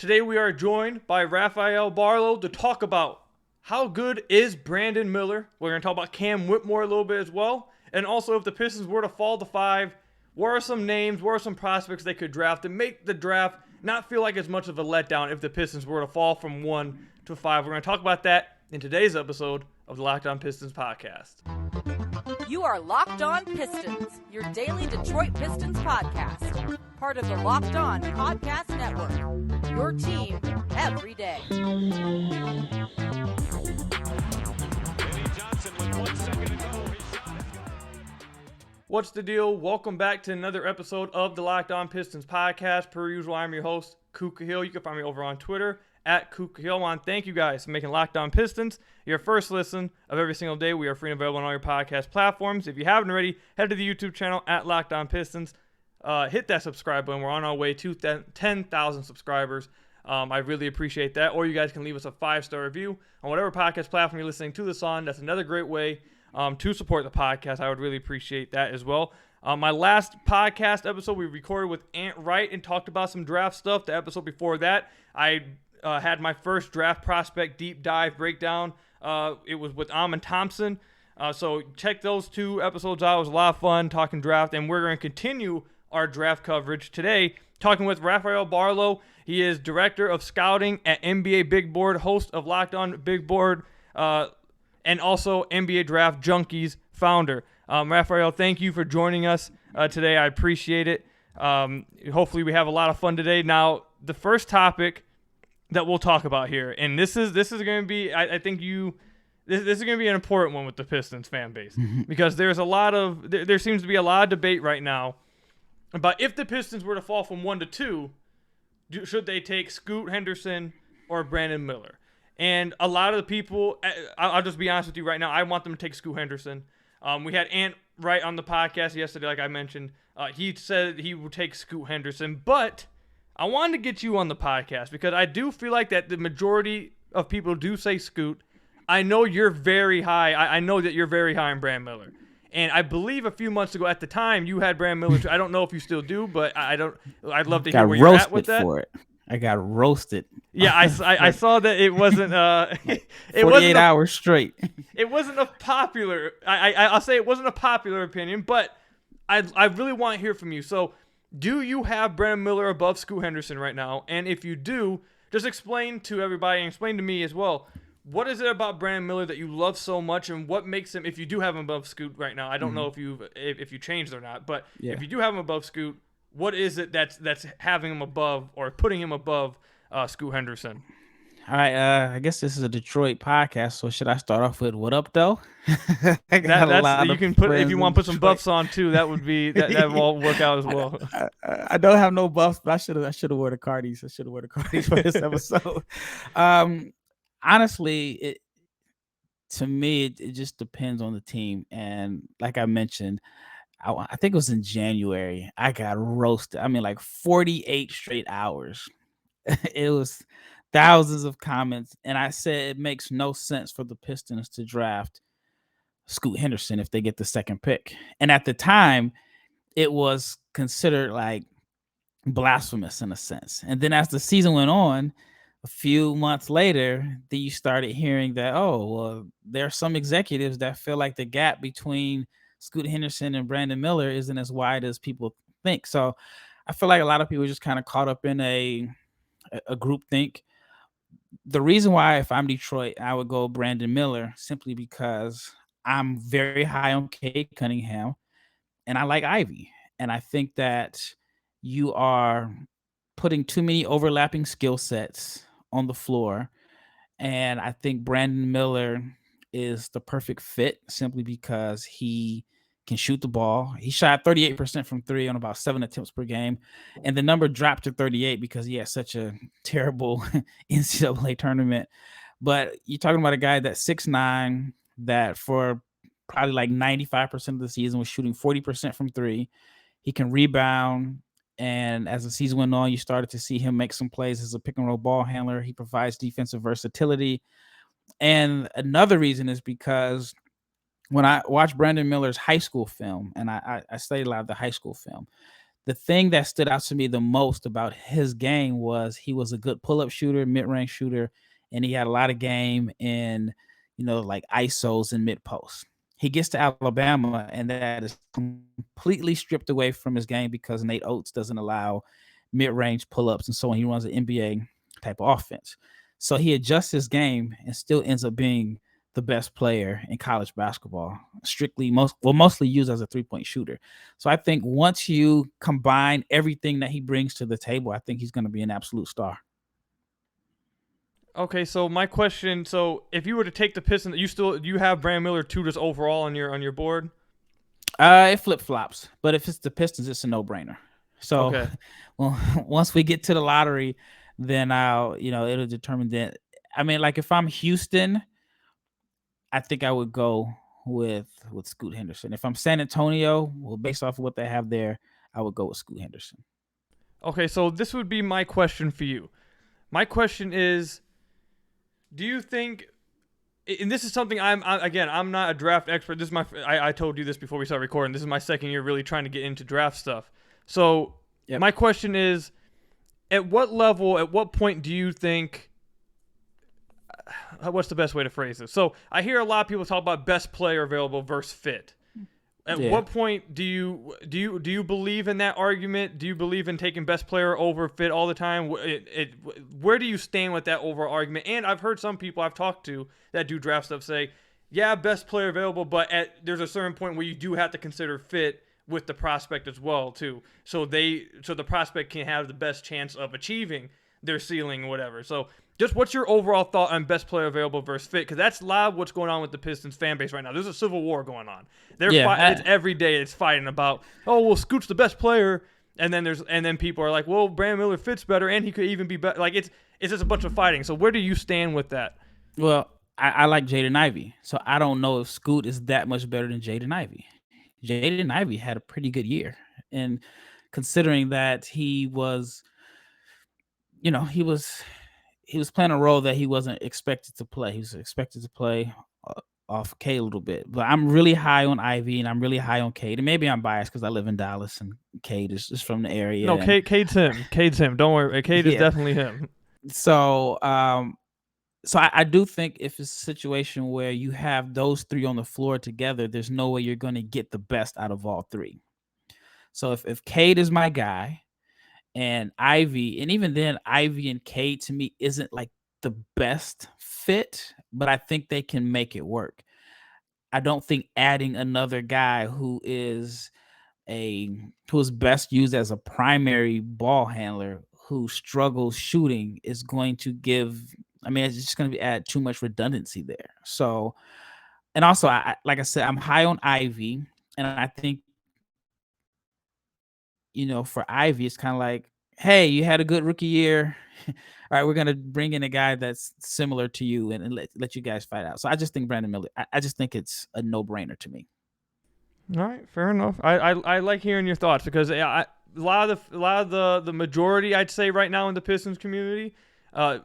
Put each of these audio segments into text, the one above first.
Today we are joined by Rafael Barlowe to talk about how good is Brandon Miller. We're going to talk about Cam Whitmore a little bit as well. And also, if the Pistons were to fall to 5, what are some names, what are some prospects they could draft to make the draft not feel like as much of a letdown if the Pistons were to fall from 1 to 5? We're going to talk about that in today's episode of the Locked On Pistons podcast. You are Locked On Pistons, your daily Detroit Pistons podcast. Part of the Locked On Podcast Network, your team every day. What's the deal? Welcome back to another episode of the Locked On Pistons podcast. Per usual, I'm your host, Kuka Hill. You can find me over on Twitter at Kuka Hill. I want to thank you guys for making Locked On Pistons your first listen of every single day. We are free and available on all your podcast platforms. If you haven't already, head to the YouTube channel at Locked On Pistons. Hit that subscribe button. We're on our way to 10,000 subscribers. I really appreciate that. Or you guys can leave us a 5-star review on whatever podcast platform you're listening to this on. That's another great way to support the podcast. I would really appreciate that as well. My last podcast episode we recorded with Ant Wright and talked about some draft stuff. The episode before that, I had my first draft prospect deep dive breakdown. It was with Amon Thompson. So check those 2 episodes out. It was a lot of fun talking draft, and we're going to continue our draft coverage today, talking with Rafael Barlowe. He is director of scouting at NBA Big Board, host of Locked On Big Board, and also NBA Draft Junkies founder. Rafael, thank you for joining us today. I appreciate it. Hopefully we have a lot of fun today. Now, the first topic that we'll talk about here, and this is going to be, I think this is going to be an important one with the Pistons fan base, because there seems to be a lot of debate right now about if the Pistons were to fall from 1 to 2, should they take Scoot Henderson or Brandon Miller? And a lot of the people, I'll just be honest with you right now, I want them to take Scoot Henderson. We had Ant Wright on the podcast yesterday, like I mentioned. He said he would take Scoot Henderson, but I wanted to get you on the podcast because I do feel like that the majority of people do say Scoot. I know you're very high. I know that you're very high on Brandon Miller. And I believe a few months ago at the time you had Brandon Miller too. I don't know if you still do, but I'd love to hear where you're at with that. For it. I got roasted. Yeah, I saw that it wasn't it 48 wasn't hours straight. It wasn't a popular I'll say it wasn't a popular opinion, but I really want to hear from you. So, do you have Brandon Miller above Scoot Henderson right now? And if you do, just explain to everybody and explain to me as well. What is it about Brandon Miller that you love so much, and what makes him, if you do have him above Scoot right now, I don't know if you changed or not, but if you do have him above Scoot, what is it that's having him above or putting him above Scoot Henderson? All right, I guess this is a Detroit podcast, so should I start off with what up though? You can put, if you want to put some buffs on too, that would be that will all work out as well. I don't have no buffs, but I should have worn the Cardis. I should have worn the Cardis for this episode. Honestly, to me, it just depends on the team. And like I mentioned, I think it was in January, I got roasted. I mean, like 48 straight hours. It was thousands of comments. And I said it makes no sense for the Pistons to draft Scoot Henderson if they get the second pick. And at the time, it was considered like blasphemous in a sense. And then as the season went on, a few months later, then you started hearing that, there are some executives that feel like the gap between Scoot Henderson and Brandon Miller isn't as wide as people think. So I feel like a lot of people just kind of caught up in a group think. The reason why, if I'm Detroit, I would go Brandon Miller simply because I'm very high on Cade Cunningham and I like Ivy. And I think that you are putting too many overlapping skill sets on the floor. And I think Brandon Miller is the perfect fit simply because he can shoot the ball. He shot 38% from 3 on about 7 attempts per game. And the number dropped to 38 because he had such a terrible NCAA tournament. But you're talking about a guy that's 6'9", that for probably like 95% of the season was shooting 40% from 3. He can rebound. And as the season went on, you started to see him make some plays as a pick and roll ball handler. He provides defensive versatility. And another reason is because when I watched Brandon Miller's high school film, and I studied a lot of the high school film, The thing that stood out to me the most about his game was he was a good pull-up shooter, mid-range shooter, and he had a lot of game in, like ISOs and mid-post. He gets to Alabama, and that is completely stripped away from his game because Nate Oates doesn't allow mid-range pull-ups and so on. He runs an NBA type of offense. So he adjusts his game and still ends up being the best player in college basketball, mostly used as a three-point shooter. So I think once you combine everything that he brings to the table, I think he's going to be an absolute star. Okay, so my question: so if you were to take the Pistons, you have Brandon Miller too, just overall on your board? It flip flops, but if it's the Pistons, it's a no-brainer. So, Okay. well, once we get to the lottery, then it'll determine that. I mean, like if I'm Houston, I think I would go with Scoot Henderson. If I'm San Antonio, well, based off of what they have there, I would go with Scoot Henderson. Okay, so this would be my question for you. My question is, do you think, and this is something I'm not a draft expert. This is I told you this before we started recording. This is my second year really trying to get into draft stuff. So My question is, at what level, at what point do you think, what's the best way to phrase this? So I hear a lot of people talk about best player available versus fit. At what point do you believe in that argument? Do you believe in taking best player over fit all the time? Where do you stand with that overall argument? And I've heard some people I've talked to that do draft stuff say, yeah, best player available, but there's a certain point where you do have to consider fit with the prospect as well too. So the prospect can have the best chance of achieving their ceiling or whatever. So just what's your overall thought on best player available versus fit? Because that's a lot of what's going on with the Pistons fan base right now. There's a civil war going on. It's every day it's fighting about, oh, well, Scoot's the best player, and then people are like, well, Brandon Miller fits better, and he could even be better. Like it's just a bunch of fighting. So where do you stand with that? Well, I like Jaden Ivey, so I don't know if Scoot is that much better than Jaden Ivey. Jaden Ivey had a pretty good year, and considering that he was playing a role that he wasn't expected to play. He was expected to play off K a little bit. But I'm really high on Ivy, and I'm really high on Cade. And maybe I'm biased because I live in Dallas, and Cade is from the area. No, Cade's him. Cade's him. Don't worry. Cade is definitely him. So, I do think if it's a situation where you have those three on the floor together, there's no way you're going to get the best out of all three. So if Cade is my guy, and Ivy, and even then, Ivy and Cade to me isn't like the best fit, but I think they can make it work. I don't think adding another guy who is best used as a primary ball handler who struggles shooting is going to it's just going to add too much redundancy there. So, and also, like I said, I'm high on Ivy, and I think, for Ivy, it's kind of like, hey, you had a good rookie year. All right, we're going to bring in a guy that's similar to you and let you guys fight out. So I just think Brandon Miller, I just think it's a no-brainer to me. All right, fair enough. I like hearing your thoughts because a lot of the majority, I'd say right now in the Pistons community,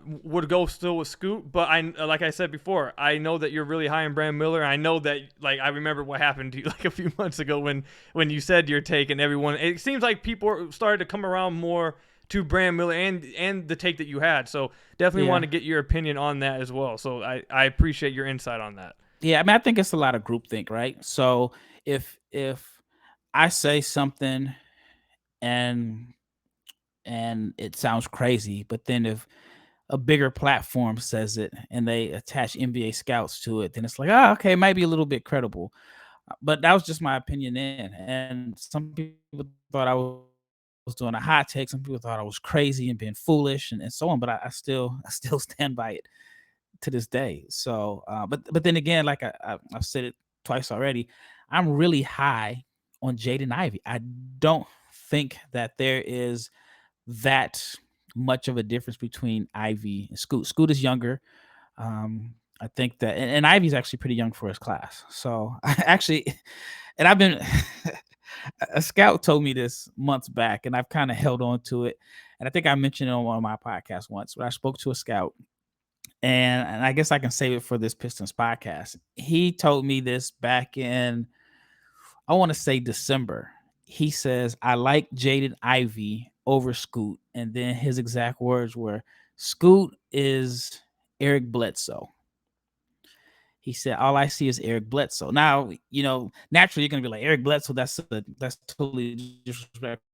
would go still with Scoot, but like I said before, I know that you're really high on Brandon Miller. I know that, like, I remember what happened to you like a few months ago when you said your take, and everyone, it seems like people started to come around more to Brandon Miller and the take that you had. So definitely want to get your opinion on that as well. So I appreciate your insight on that. Yeah, I mean, I think it's a lot of groupthink, right? So if I say something and it sounds crazy, but then if a bigger platform says it and they attach NBA scouts to it, then it's like, okay, it might be a little bit credible. But that was just my opinion then. And some people thought I was doing a hot take. Some people thought I was crazy and being foolish and so on. But I still stand by it to this day. So, but then again, like I've said it twice already, I'm really high on Jaden Ivey. I don't think that there is that much of a difference between Ivy and Scoot. Scoot is younger. I think that, and Ivy's actually pretty young for his class. So I actually, and I've been, a scout told me this months back, and I've kind of held on to it. And I think I mentioned it on one of my podcasts once, where I spoke to a scout, and I guess I can save it for this Pistons podcast. He told me this back in, I want to say December. he says, I like Jaden Ivey over Scoot. And then his exact words were, Scoot is Eric Bledsoe. He said, all I see is Eric Bledsoe. Now, naturally you're going to be like, Eric Bledsoe, that's totally disrespectful.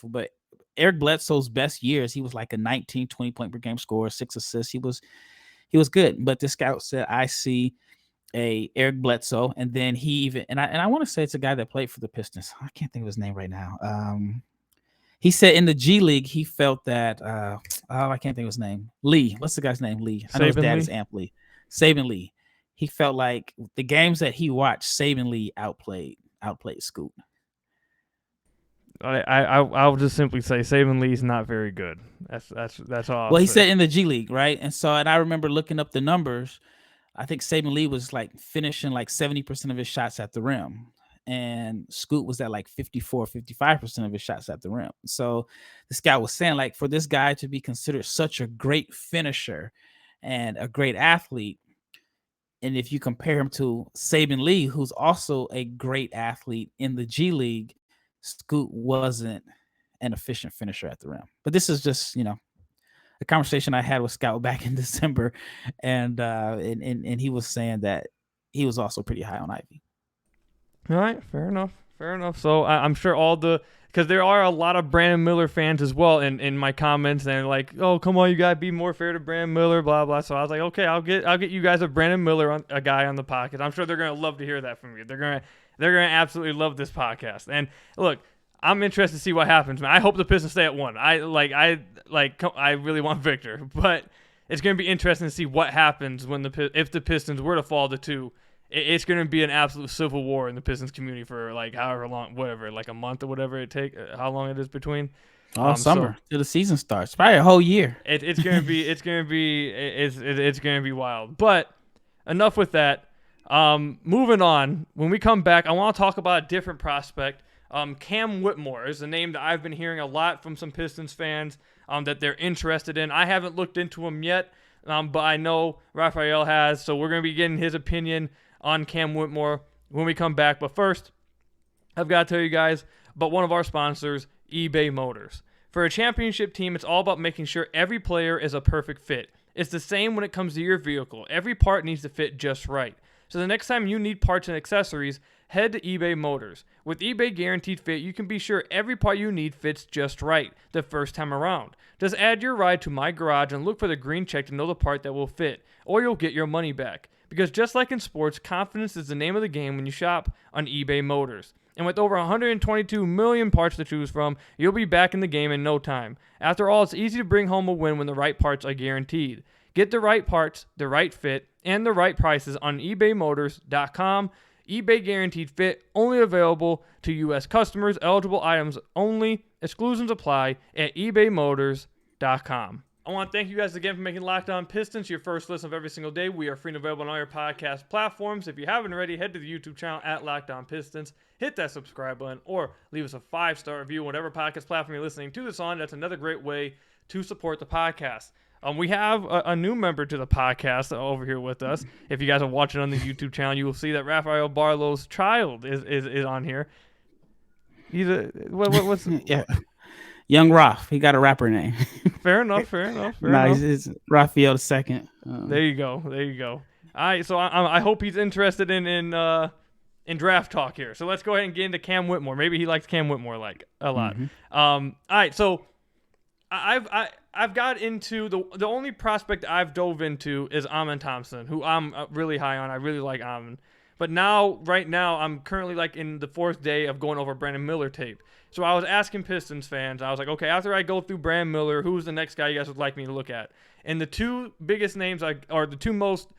But Eric Bledsoe's best years, he was like a 19, 20 point per game scorer, 6 assists. He was good. But this scout said, I see a Eric Bledsoe. And then he even, and I want to say it's a guy that played for the Pistons. I can't think of his name right now. He said in the G League, he felt that, I can't think of his name. Lee. What's the guy's name? Lee. I know his dad is Amp Lee. Saban Lee. He felt like the games that he watched, Saban Lee outplayed Scoot. I'll just simply say Saban Lee's not very good. That's all. Well, he said in the G League, right? And I remember looking up the numbers. I think Saban Lee was like finishing like 70% of his shots at the rim. And Scoot was at like 55% of his shots at the rim. So the scout was saying, like, for this guy to be considered such a great finisher and a great athlete, and if you compare him to Saban Lee, who's also a great athlete in the G League, Scoot wasn't an efficient finisher at the rim. But this is just, a conversation I had with Scout back in December, and he was saying that he was also pretty high on Ivy. All right, fair enough. So I'm sure because there are a lot of Brandon Miller fans as well in my comments, and like, oh, come on, you gotta be more fair to Brandon Miller, blah blah. So I was like, okay, I'll get you guys a Brandon Miller a guy on the podcast. I'm sure they're gonna love to hear that from you. They're gonna absolutely love this podcast. And look, I'm interested to see what happens, man. I hope the Pistons stay at 1. I really want Victor, but it's gonna be interesting to see what happens if the Pistons were to fall to 2. It's going to be an absolute civil war in the Pistons community for like however long, whatever, like a month or whatever it take, how long it is between. All summer till the season starts, probably a whole year. It's going to be wild. But enough with that. Moving on. When we come back, I want to talk about a different prospect. Cam Whitmore is a name that I've been hearing a lot from some Pistons fans that they're interested in. I haven't looked into him yet, but I know Rafael has, so we're going to be getting his opinion on Cam Whitmore when we come back. But first, I've got to tell you guys about one of our sponsors, eBay Motors. For a championship team, it's all about making sure every player is a perfect fit. It's the same when it comes to your vehicle. Every part needs to fit just right. So the next time you need parts and accessories, head to eBay Motors. With eBay Guaranteed Fit, you can be sure every part you need fits just right the first time around. Just add your ride to My Garage and look for the green check to know the part that will fit, or you'll get your money back. Because just like in sports, confidence is the name of the game when you shop on eBay Motors. And with over 122 million parts to choose from, you'll be back in the game in no time. After all, it's easy to bring home a win when the right parts are guaranteed. Get the right parts, the right fit, and the right prices on ebaymotors.com. eBay Guaranteed Fit, only available to U.S. customers, eligible items only, exclusions apply at ebaymotors.com. I want to thank you guys again for making Locked On Pistons your first listen of every single day. We are free and available on all your podcast platforms. If you haven't already, head to the YouTube channel at Locked On Pistons. Hit that subscribe button or leave us a 5-star review on whatever podcast platform you're listening to this on. That's another great way to support the podcast. We have a new member to the podcast over here with us. If you guys are watching on the YouTube channel, you will see that Rafael Barlowe's child is on here. He's what's yeah. Young Raf, he got a rapper name. Fair enough. It's Raphael II. There you go. All right, so I hope he's interested in draft talk here. So let's go ahead and get into Cam Whitmore. Maybe he likes Cam Whitmore like a lot. Mm-hmm. All right, so I've got into the only prospect I've dove into is Amen Thompson, who I'm really high on. I really like Amen. But right now, I'm currently like in the 4th day of going over Brandon Miller tape. So I was asking Pistons fans, I was like, okay, after I go through Brandon Miller, who's the next guy you guys would like me to look at? And the 2 biggest names, or the 2 most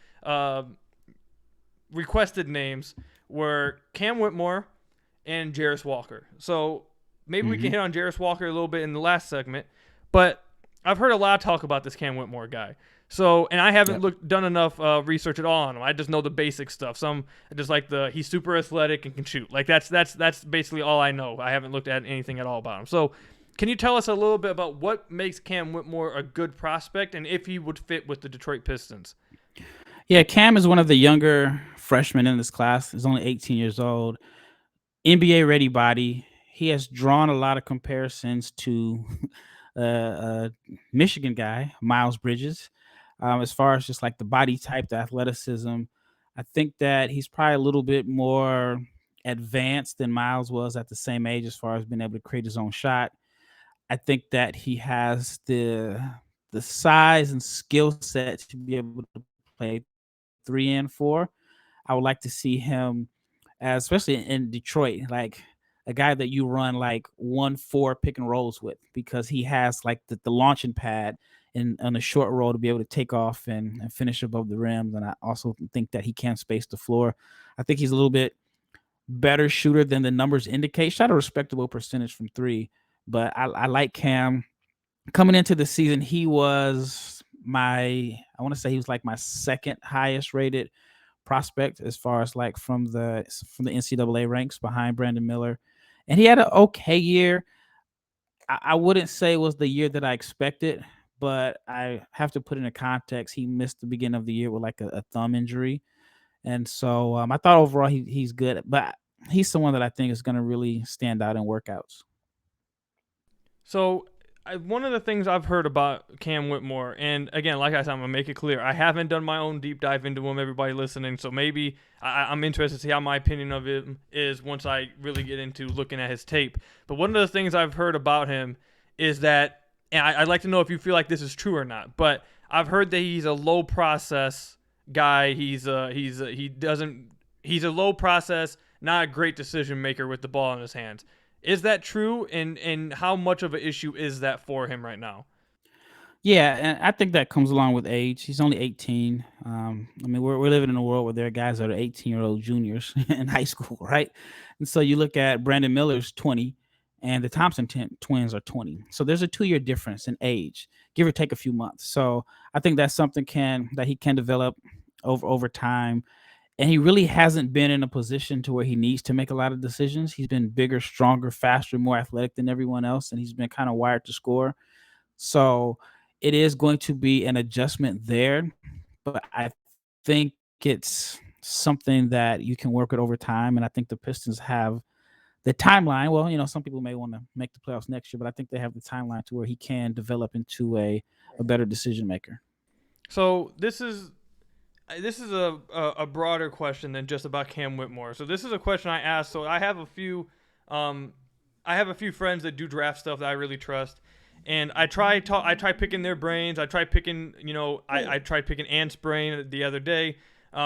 requested names, were Cam Whitmore and Jarace Walker. So maybe we can hit on Jarace Walker a little bit in the last segment. But I've heard a lot of talk about this Cam Whitmore guy. So, and I haven't done enough research at all on him. I just know the basic stuff. Some just like he's super athletic and can shoot. Like that's basically all I know. I haven't looked at anything at all about him. So, can you tell us a little bit about what makes Cam Whitmore a good prospect and if he would fit with the Detroit Pistons? Yeah, Cam is one of the younger freshmen in this class. He's only 18 years old. NBA ready body. he has drawn a lot of comparisons to a Michigan guy, Miles Bridges, as far as just like the body type, the athleticism. I think that he's probably a little bit more advanced than Miles was at the same age as far as being able to create his own shot. I think that he has the size and skill set to be able to play 3 and 4. I would like to see him, especially in Detroit, like a guy that you run like 1-4 pick and rolls with, because he has like the launching pad and on a short roll to be able to take off and finish above the rim. And I also think that he can space the floor. I think he's a little bit better shooter than the numbers indicate. Shot a respectable percentage from three, but I like Cam. Coming into the season, he was I want to say he was like my second highest rated prospect as far as like from the NCAA ranks behind Brandon Miller. And he had an okay year. I wouldn't say it was the year that I expected, but I have to put in a context. He missed the beginning of the year with like a thumb injury. And so I thought overall he's good, but he's someone that I think is going to really stand out in workouts. So one of the things I've heard about Cam Whitmore, and again, like I said, I'm going to make it clear, I haven't done my own deep dive into him, everybody listening, so maybe I'm interested to see how my opinion of him is once I really get into looking at his tape. But one of the things I've heard about him is that, and I'd like to know if you feel like this is true or not, but I've heard that he's a low process guy. He's a low process, not a great decision maker with the ball in his hands. Is that true? And how much of an issue is that for him right now? Yeah, and I think that comes along with age. He's only 18. I mean, we're living in a world where there are guys that are 18-year-old juniors in high school, right? And so you look at Brandon Miller's 20, and the Thompson twins are 20. So there's a 2-year difference in age, give or take a few months. So I think that's something that he can develop over time. And he really hasn't been in a position to where he needs to make a lot of decisions. He's been bigger, stronger, faster, more athletic than everyone else, and he's been kind of wired to score. So it is going to be an adjustment there, but I think it's something that you can work with over time. And I think the Pistons have the timeline. Well, some people may want to make the playoffs next year, but I think they have the timeline to where he can develop into a better decision maker. So this is a broader question than just about Cam Whitmore. So this is a question I asked. So I have a few friends that do draft stuff that I really trust, and I try picking their brains. I tried picking I tried picking Ant's brain the other day.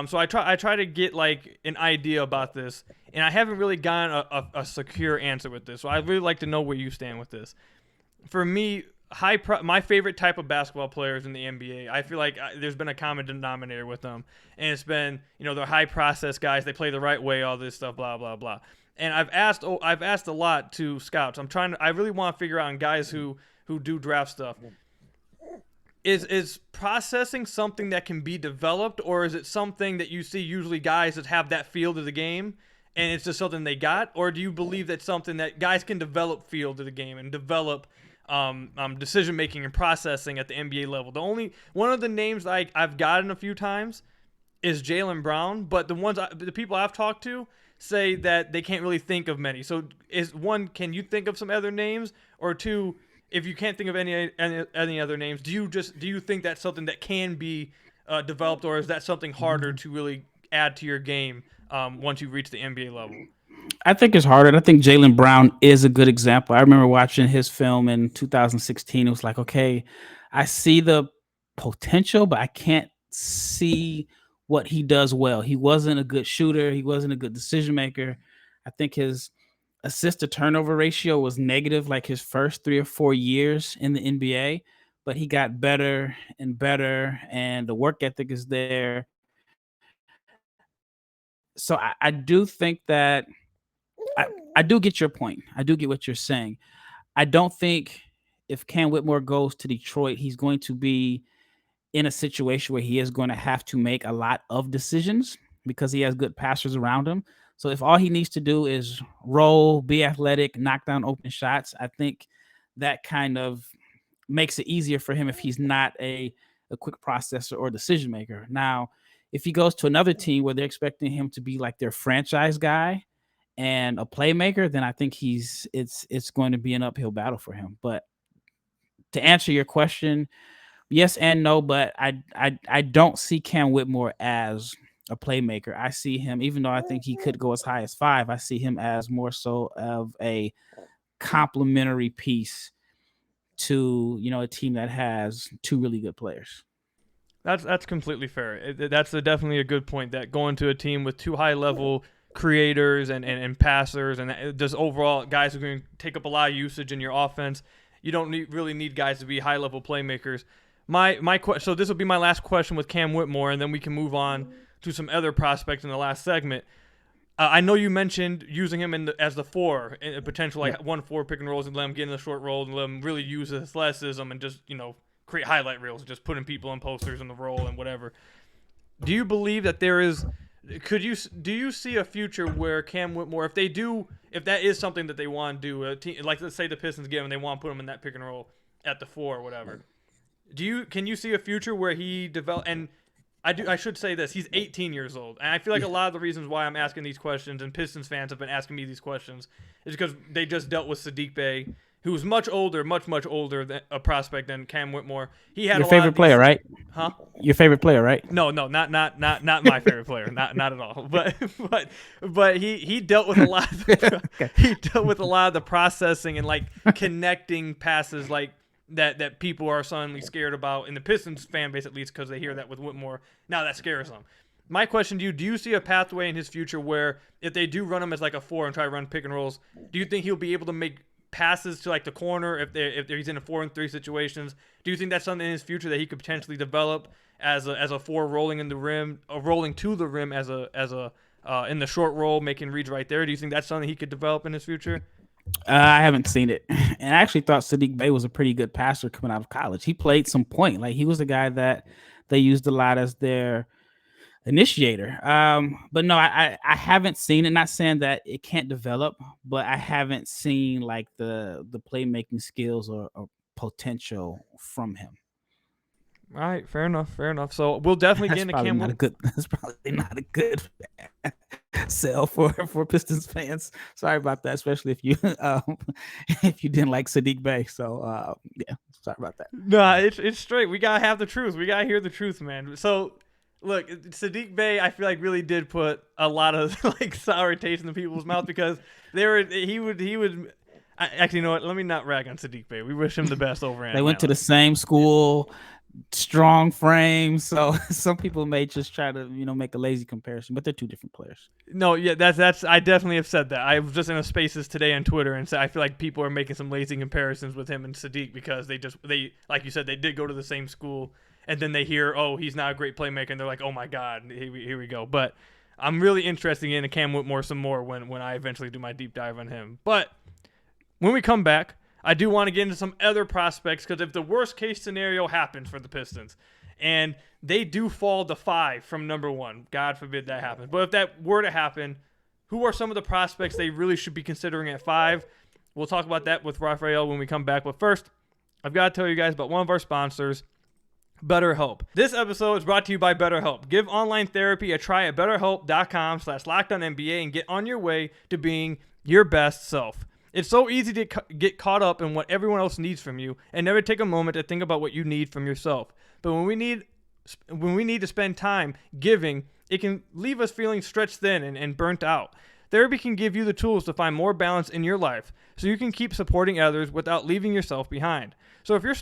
So I try to get like an idea about this, and I haven't really gotten a secure answer with this. So I'd really like to know where you stand with this. For me, my favorite type of basketball players in the NBA, I feel like there's been a common denominator with them, and it's been they're high process guys. They play the right way, all this stuff, blah blah blah. And I've asked a lot to scouts. I really want to figure out on guys who do draft stuff. Is processing something that can be developed, or is it something that you see usually guys that have that feel to the game, and it's just something they got? Or do you believe that's something that guys can develop feel to the game and develop decision making and processing at the NBA level? One of the names I've gotten a few times is Jaylen Brown, but the people I've talked to say that they can't really think of many. So can you think of some other names? Or two, if you can't think of any other names, do you think that's something that can be developed, or is that something harder to really add to your game once you reach the NBA level? I think it's harder. I think Jaylen Brown is a good example. I remember watching his film in 2016. It was like, okay, I see the potential, but I can't see what he does well. He wasn't a good shooter. He wasn't a good decision maker. I think his assist to turnover ratio was negative like his first 3 or 4 years in the NBA, but he got better and better, and the work ethic is there. So I do think that I do get your point. I do get what you're saying. I don't think if Cam Whitmore goes to Detroit, he's going to be in a situation where he is going to have to make a lot of decisions because he has good passers around him. So if all he needs to do is roll, be athletic, knock down open shots, I think that kind of makes it easier for him if he's not a quick processor or decision maker. Now, if he goes to another team where they're expecting him to be like their franchise guy, and a playmaker, then I think it's going to be an uphill battle for him. But to answer your question, yes and no, but I don't see Cam Whitmore as a playmaker. I see him, even though I think he could go as high as 5, I see him as more so of a complementary piece to, a team that has 2 really good players. That's completely fair. That's definitely a good point, that going to a team with 2 high-level creators and passers and just overall guys who can take up a lot of usage in your offense, you don't really need guys to be high-level playmakers. So this will be my last question with Cam Whitmore, and then we can move on to some other prospects in the last segment. I know you mentioned using him as the 4, a potential 1-4 pick and rolls, and let him get in the short roll and let him really use his athleticism and just create highlight reels, just putting people in posters in the roll and whatever. Do you believe that there is? Do you see a future where Cam Whitmore, if that is something that they want to do, like let's say the Pistons get him and they want to put him in that pick and roll at the 4 or whatever, can you see a future where he develop? And I should say this: he's 18 years old, and I feel like a lot of the reasons why I'm asking these questions, and Pistons fans have been asking me these questions, is because they just dealt with Saddiq Bey, who's much older than a prospect than Cam Whitmore. He had your favorite player, right? Huh? Your favorite player, right? No, not my favorite player, not at all. But he dealt with a lot. He dealt with a lot of the processing and connecting passes that people are suddenly scared about in the Pistons fan base, at least, because they hear that with Whitmore. Now that scares them. My question to you: do you see a pathway in his future where if they do run him as a 4 and try to run pick and rolls, do you think he'll be able to make passes to the corner if he's in a 4-and-3 situations? Do you think that's something in his future that he could potentially develop as a 4 rolling in the rim, rolling to the rim as a in the short roll, making reads right there? Do you think that's something he could develop in his future? I haven't seen it, and I actually thought Saddiq Bey was a pretty good passer coming out of college. He played some point, he was the guy that they used a lot as their initiator. But no, I haven't seen it. Not saying that it can't develop, but I haven't seen the playmaking skills or potential from him. All right, fair enough. So we'll definitely get into Cam. That's probably not a good sell for Pistons fans. Sorry about that, especially if you if you didn't like Saddiq Bey. So yeah, sorry about that. No, it's straight. We gotta have the truth. We gotta hear the truth, man. So look, Saddiq Bey, I feel really did put a lot of sour taste in the people's mouth, because he would. Actually, you know what? Let me not rag on Saddiq Bey. We wish him the best over in. They went to the same school. Strong frame, so some people may just try to make a lazy comparison, but they're 2 different players. No, yeah, that's I definitely have said that. I was just in a Spaces today on Twitter and said I feel like people are making some lazy comparisons with him and Saddiq, because they like you said, they did go to the same school, and then they hear, oh, he's not a great playmaker, and they're like, oh my god, here we go. But I'm really interested in Cam Whitmore some more when I eventually do my deep dive on him. But when we come back, I do want to get into some other prospects, because if the worst case scenario happens for the Pistons and they do fall to 5 from number 1, God forbid that happens, but if that were to happen, who are some of the prospects they really should be considering at 5? We'll talk about that with Rafael when we come back. But first, I've got to tell you guys about one of our sponsors, BetterHelp. This episode is brought to you by BetterHelp. Give online therapy a try at BetterHelp.com/LockedOnNBA and get on your way to being your best self. It's so easy to get caught up in what everyone else needs from you and never take a moment to think about what you need from yourself. But when we need to spend time giving, it can leave us feeling stretched thin and burnt out. Therapy can give you the tools to find more balance in your life so you can keep supporting others without leaving yourself behind. So if you're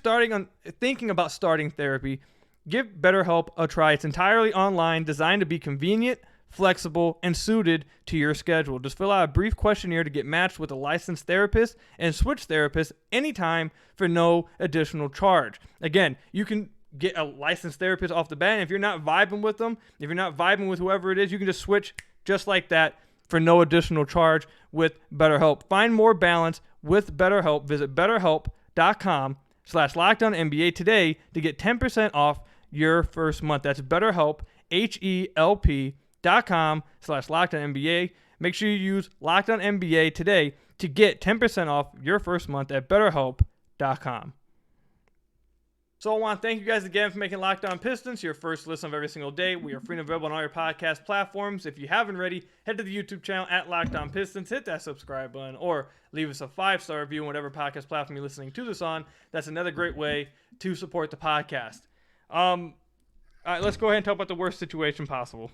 thinking about starting therapy, give BetterHelp a try. It's entirely online, designed to be convenient, flexible, and suited to your schedule. Just fill out a brief questionnaire to get matched with a licensed therapist and switch therapists anytime for no additional charge. Again, you can get a licensed therapist off the bat, and if you're not vibing with them, if you're not vibing with whoever it is, you can just switch just like that for no additional charge with BetterHelp. Find more balance with BetterHelp. Visit BetterHelp.com/LockedOnNBA today to get 10% off your first month. That's BetterHelp, HELP.com/LockedOnNBA. Make sure you use LockedOnNBA today to get 10% off your first month at BetterHelp.com. So I want to thank you guys again for making Locked On Pistons your first listen of every single day. We are free and available on all your podcast platforms. If you haven't already, head to the YouTube channel at Locked On Pistons, hit that subscribe button, or leave us a 5-star review on whatever podcast platform you're listening to this on. That's another great way to support the podcast. All right, let's go ahead and talk about the worst situation possible.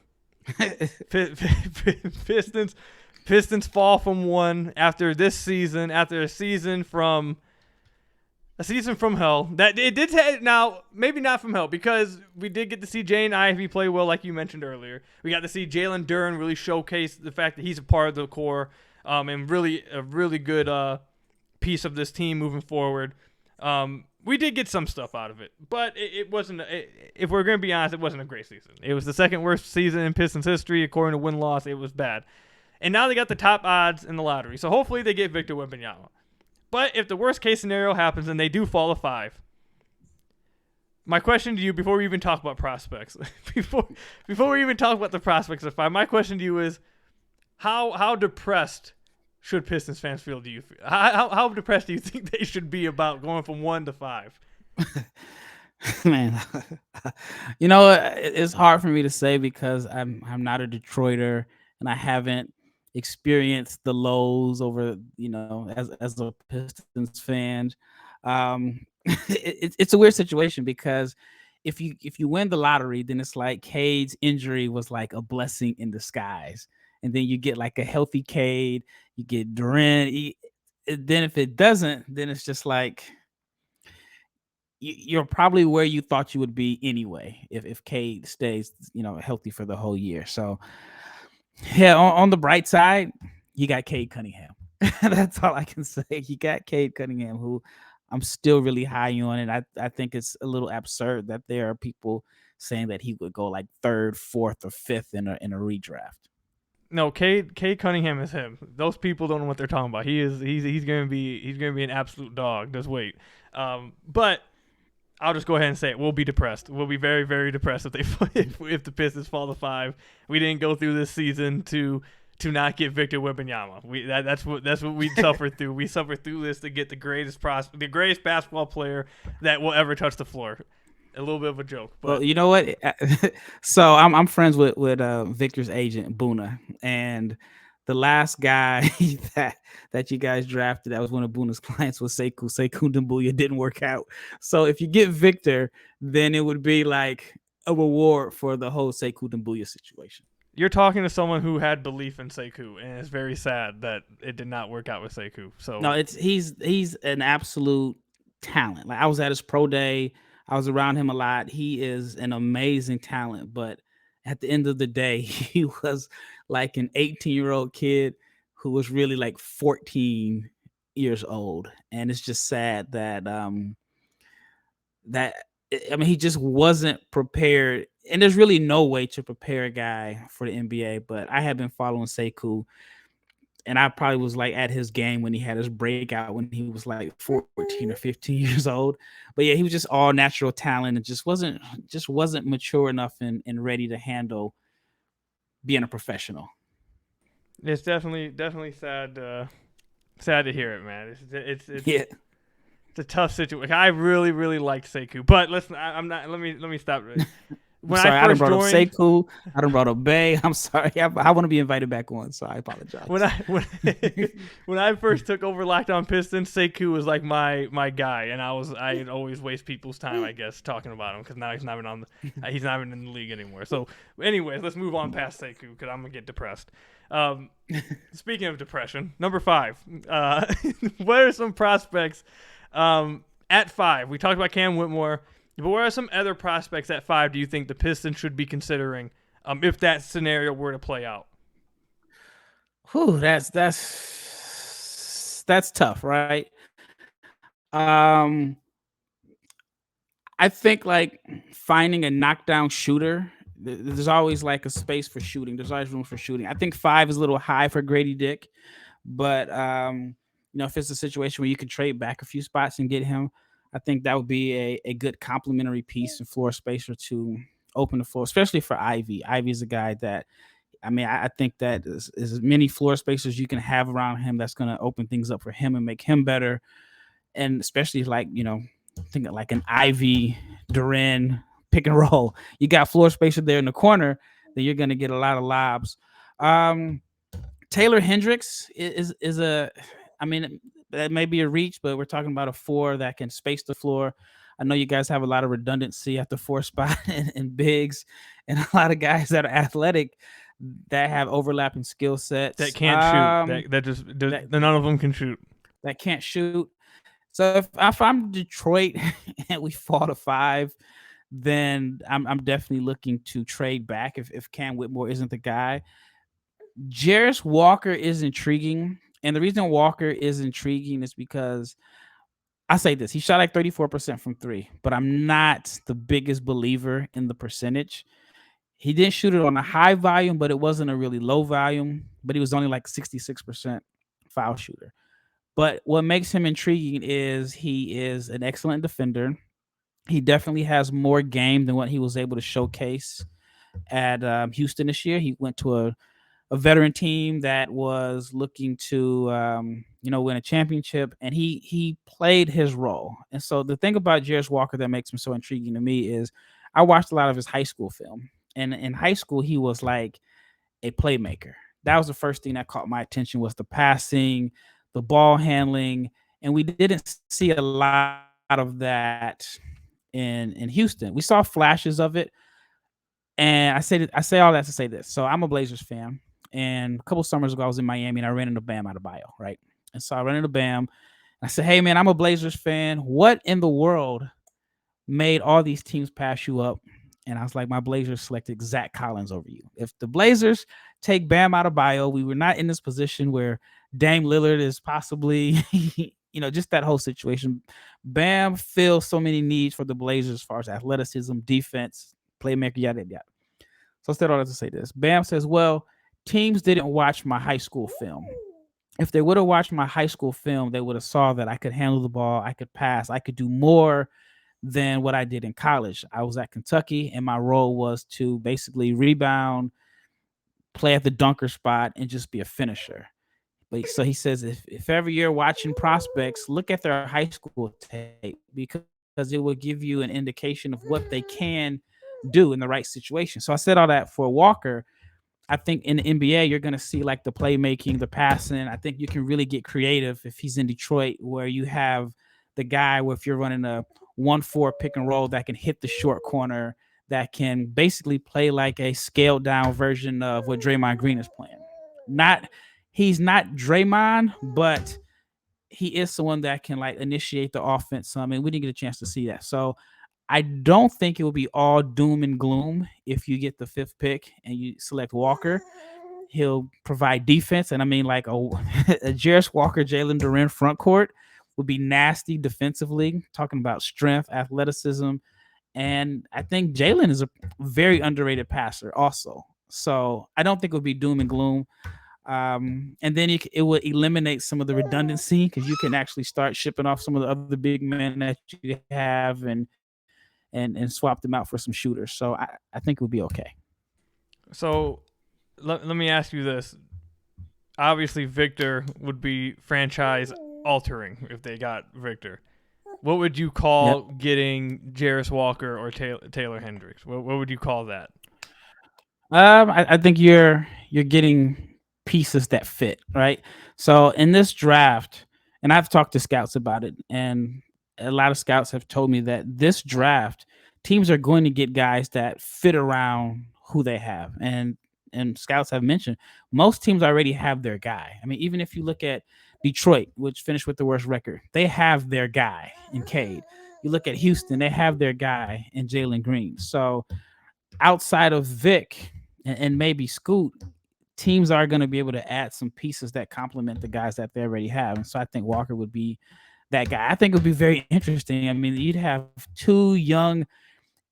Pistons fall from 1 after this season, after a season from hell. That it did now, maybe not from hell, because we did get to see Jane Ivey play well, like you mentioned earlier. We got to see Jalen Duren really showcase the fact that he's a part of the core, and really a really good piece of this team moving forward. We did get some stuff out of it, but it wasn't. If we're going to be honest, it wasn't a great season. It was the second worst season in Pistons history, according to win-loss. It was bad. And now they got the top odds in the lottery, so hopefully they get Victor Wembanyama. But if the worst case scenario happens and they do fall to 5, my question to you, before we even talk about prospects, before we even talk about the prospects of 5, my question to you is, how depressed should Pistons fans feel? Do you feel? How depressed do you think they should be about going from 1 to 5? Man, it's hard for me to say because I'm not a Detroiter and I haven't experienced the lows over, as a Pistons fan. It's a weird situation because if you win the lottery, then it's like Cade's injury was like a blessing in disguise, and then you get like a healthy Cade, you get Duren. Then if it doesn't, then it's just like you're probably where you thought you would be anyway if Cade stays healthy for the whole year. So yeah, on the bright side, you got Cade Cunningham. That's all I can say. You got Cade Cunningham, who I'm still really high on, and I think it's a little absurd that there are people saying that he would go like 3rd, 4th, or 5th in a redraft. No, Cade Cunningham is him. Those people don't know what they're talking about. He's gonna be an absolute dog. Just wait. But I'll just go ahead and say it. We'll be depressed. We'll be very, very depressed if the Pistons fall to 5. We didn't go through this season to not get Victor Wembanyama. That's what we suffered through. We suffered through this to get the greatest basketball player that will ever touch the floor. A little bit of a joke, but well, you know what? So I'm friends with Victor's agent Boona, and the last guy that you guys drafted that was one of Boona's clients was Sekou Doumbouya. Didn't work out. So if you get Victor, then it would be like a reward for the whole Sekou Doumbouya situation. You're talking to someone who had belief in Sekou, and it's very sad that it did not work out with Sekou. So no, he's an absolute talent. Like I was at his pro day. I was around him a lot. He is an amazing talent, but at the end of the day, he was like an 18-year-old kid who was really like 14 years old. And it's just sad that he just wasn't prepared. And there's really no way to prepare a guy for the NBA, but I have been following Sekou, and I probably was like at his game when he had his breakout when he was like 14 or 15 years old. But yeah, he was just all natural talent and just wasn't mature enough and ready to handle being a professional. It's definitely sad to hear it, man. It's a tough situation. I really, really liked Sekou, but listen, I'm not. Let me stop. When I done brought up Sekou, I done brought up Bay. I'm sorry. I want to be invited back on, so I apologize. When I first took over Locked On Pistons, Sekou was like my guy, and I'd always waste people's time, I guess, talking about him because now he's not even in the league anymore. So, anyways, let's move on past Sekou because I'm gonna get depressed. Speaking of depression, number 5. What are some prospects at 5? We talked about Cam Whitmore. But what are some other prospects at 5 do you think the Pistons should be considering if that scenario were to play out? Whew, that's tough, right? I think like finding a knockdown shooter, there's always like a space for shooting. There's always room for shooting. I think 5 is a little high for Grady Dick, but if it's a situation where you can trade back a few spots and get him, I think that would be a good complementary piece and floor spacer to open the floor, especially for Ivy. Ivy is a guy that, I think that is as many floor spacers you can have around him that's going to open things up for him and make him better. And especially like, think like an Ivy Duran pick and roll. You got floor spacer there in the corner, then you're going to get a lot of lobs. Um, Taylor Hendricks is a, I mean, that may be a reach, but we're talking about a four that can space the floor. I know you guys have a lot of redundancy at the four spot and bigs, and a lot of guys that are athletic that have overlapping skill sets. That can't shoot. None of them can shoot. That can't shoot. So if I'm Detroit and we fall to 5, then I'm definitely looking to trade back if Cam Whitmore isn't the guy. Jarace Walker is intriguing. And the reason Walker is intriguing is because I say this. He shot like 34% from 3, but I'm not the biggest believer in the percentage. He didn't shoot it on a high volume, but it wasn't a really low volume. But he was only like 66% foul shooter. But what makes him intriguing is he is an excellent defender. He definitely has more game than what he was able to showcase at Houston this year. He went to a veteran team that was looking to win a championship, and he played his role. And so the thing about Jarace Walker that makes him so intriguing to me is I watched a lot of his high school film, and in high school he was like a playmaker. That was the first thing that caught my attention, was the passing, the ball handling, and we didn't see a lot of that in Houston. We saw flashes of it, and I say all that to say this. So I'm a Blazers fan, and a couple summers ago I was in Miami and I ran into Bam Adebayo, right? And so I ran into Bam, and I said, "Hey man, I'm a Blazers fan. What in the world made all these teams pass you up?" And I was like, "My Blazers selected Zach Collins over you. If the Blazers take Bam Adebayo, we were not in this position where Dame Lillard is possibly, just that whole situation. Bam fills so many needs for the Blazers as far as athleticism, defense, playmaker, yada, yada. So I said all that to say this. Bam says, well, teams didn't watch my high school film. If they would have watched my high school film, they would have saw that I could handle the ball, I could pass, I could do more than what I did in college. I was at Kentucky, and my role was to basically rebound, play at the dunker spot, and just be a finisher. But so he says, if ever you're watching prospects, look at their high school tape, because it will give you an indication of what they can do in the right situation. So I said all that for Walker. I think in the NBA, you're going to see like the playmaking, the passing. I think you can really get creative if he's in Detroit, where you have the guy where if you're running a 1-4 pick and roll that can hit the short corner, that can basically play like a scaled down version of what Draymond Green is playing. He's not Draymond, but he is someone that can like initiate the offense. I mean, we didn't get a chance to see that. So I don't think it will be all doom and gloom if you get the 5th pick and you select Walker. He'll provide defense. And I mean, like a Jarace Walker, Jalen Duren front court would be nasty defensively, talking about strength, athleticism. And I think Jalen is a very underrated passer also. So I don't think it would be doom and gloom. And then it will eliminate some of the redundancy, because you can actually start shipping off some of the other big men that you have and swap them out for some shooters. So I think it would be okay. So let me ask you this. Obviously, Victor would be franchise altering if they got Victor. What would you call getting Jarace Walker or Taylor Hendricks? What would you call that? I think you're getting pieces that fit, right? So in this draft, and I've talked to scouts about it, and a lot of scouts have told me that this draft, teams are going to get guys that fit around who they have. And scouts have mentioned most teams already have their guy. I mean, even if you look at Detroit, which finished with the worst record, they have their guy in Cade. You look at Houston, they have their guy in Jalen Green. So outside of Vic and maybe Scoot, teams are going to be able to add some pieces that complement the guys that they already have. And so I think Walker would be that guy. I think it would be very interesting. I mean, you'd have 2 young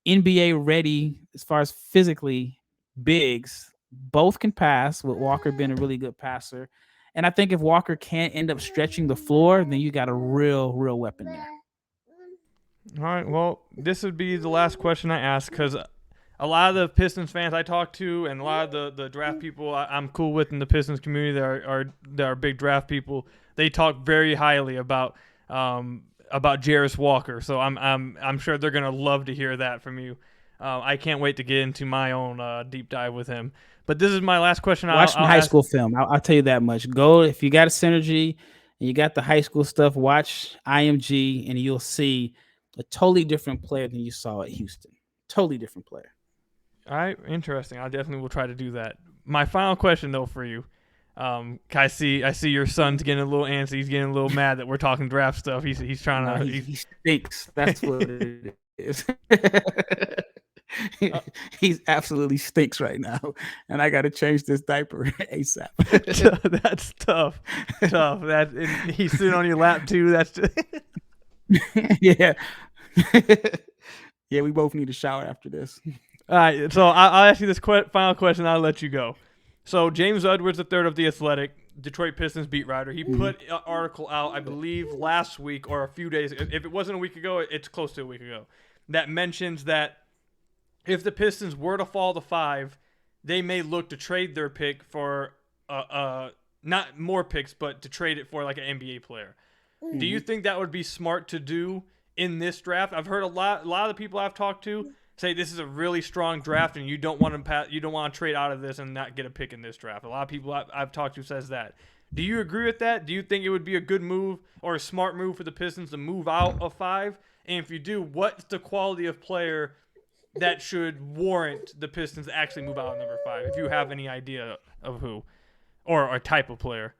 NBA ready as far as physically bigs. Both can pass, with Walker being a really good passer. And I think if Walker can't end up stretching the floor, then you got a real weapon there. All right. Well, this would be the last question I ask, because a lot of the Pistons fans I talk to and a lot of the draft people I'm cool with in the Pistons community that are big draft people, they talk very highly about Jarace Walker. So I'm sure they're gonna love to hear that from you. I can't wait to get into my own deep dive with him. But this is my last question. Watch some I'll high ask. school film. I'll tell you that much. Go if you got a synergy and you got the high school stuff. Watch IMG, and you'll see a totally different player than you saw at Houston. Totally different player. All right, interesting. I definitely will try to do that. My final question though for you. I see your son's getting a little antsy. He's getting a little mad that we're talking draft stuff. He's trying to. He stinks. That's what it is. He absolutely stinks right now, and I got to change this diaper ASAP. That's tough. He's sitting on your lap too. That's yeah. Yeah, we both need a shower after this. All right, so I'll ask you this final question. I'll let you go. So James Edwards III of The Athletic, Detroit Pistons beat writer, he put an article out, I believe, last week or a few days. If it wasn't a week ago, it's close to a week ago. That mentions that if the Pistons were to fall to 5, they may look to trade their pick for not more picks, but to trade it for like an NBA player. Mm-hmm. Do you think that would be smart to do in this draft? I've heard a lot of the people I've talked to say this is a really strong draft, and you don't want to trade out of this and not get a pick in this draft. A lot of people I've talked to says that. Do you agree with that? Do you think it would be a good move or a smart move for the Pistons to move out of 5? And if you do, what's the quality of player that should warrant the Pistons to actually move out of number 5? If you have any idea of who or a type of player.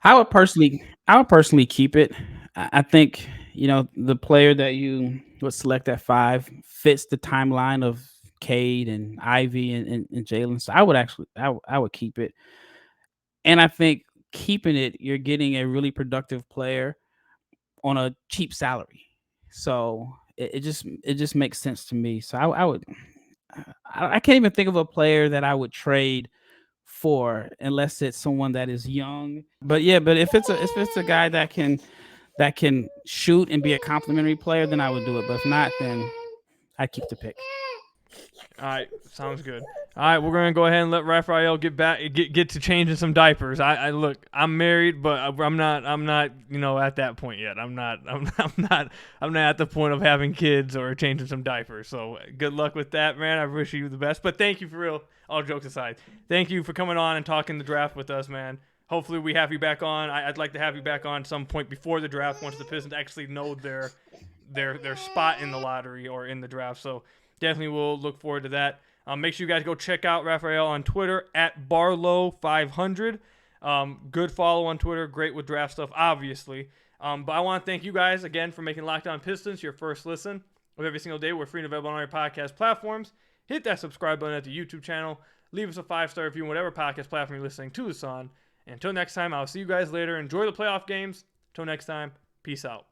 I would personally keep it. I think, the player that you would select at 5 fits the timeline of Cade and Ivy and Jalen. So I would keep it. And I think keeping it, you're getting a really productive player on a cheap salary. So it just makes sense to me. So I can't even think of a player that I would trade for unless it's someone that is young. But if it's a guy that can shoot and be a complimentary player, then I would do it. But if not, then I'd keep the pick. All right, sounds good. All right, we're gonna go ahead and let Rafael get to changing some diapers. I look, I'm married, but I'm not at that point yet. I'm not at the point of having kids or changing some diapers. So good luck with that, man. I wish you the best. But thank you for real. All jokes aside, thank you for coming on and talking the draft with us, man. Hopefully we have you back on. I'd like to have you back on some point before the draft, once the Pistons actually know their spot in the lottery or in the draft. So definitely we'll look forward to that. Make sure you guys go check out Rafael on Twitter at Barlowe500. Good follow on Twitter. Great with draft stuff, obviously. But I want to thank you guys again for making Locked On Pistons your first listen of every single day. We're free and available on all your podcast platforms. Hit that subscribe button at the YouTube channel. Leave us a 5-star review on whatever podcast platform you're listening to us on. And until next time, I'll see you guys later. Enjoy the playoff games. Until next time, peace out.